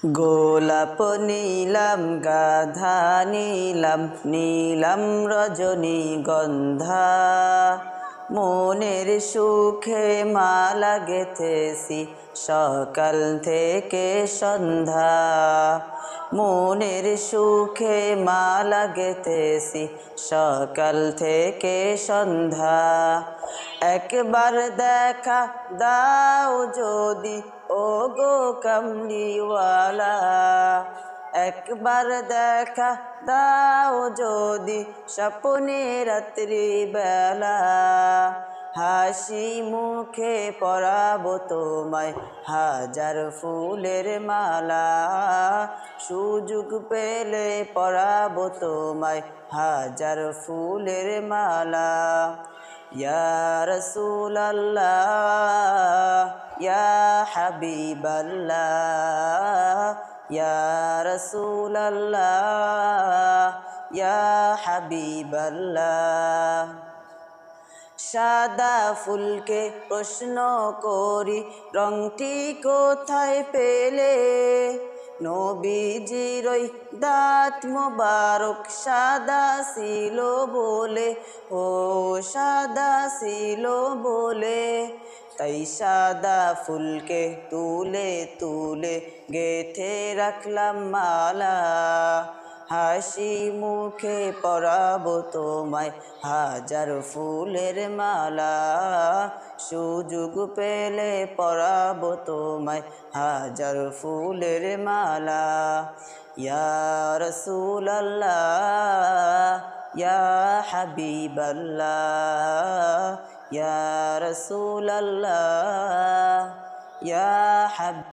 গোলাপ নীলাম গাধা নীলাম নীলাম রজনীগন্ধা, মনের সুখে মালা গেথেছি সকাল থেকে সন্ধ্যা। মনের সুখে মালা গেথেছি সকাল থেকে সন্ধ্যা। একবার দেখা দাও যদি ও গো কামলিওয়ালা, একবার দেখা দাও যদি স্বপ্নে রাত্রি বেলা। হাসি মুখে পরাবো তোমায় হাজার ফুলের মালা, সুযোগ পেলে পরাবো তোমায় হাজার ফুলের মালা। ইয়া রাসূলাল্লাহ ইয়া হাবিবাল্লাহ, ইয়া রাসূলাল্লাহ ইয়া হাবিবাল্লাহ। সাদা ফুলকে প্রশ্ন করি রংটি কোথায় পেলে, নবীজির ওই দাঁত মোবারক সাদা ছিল বলে, ও সাদা ছিল বলে। তাই সাদা ফুলকে তুলে তুলে গেথে রাখলাম মালা, হাসি মুখে পরাবো তোমায় হাজার ফুলের মালা। সুযোগ পেলে পরাবো তোমায় হাজার ফুলের মালা। ইয়া রাসূলাল্লাহ ইয়া হাবিবাল্লাহ, ইয়া রাসূলাল্লাহ ইয়া হাবিব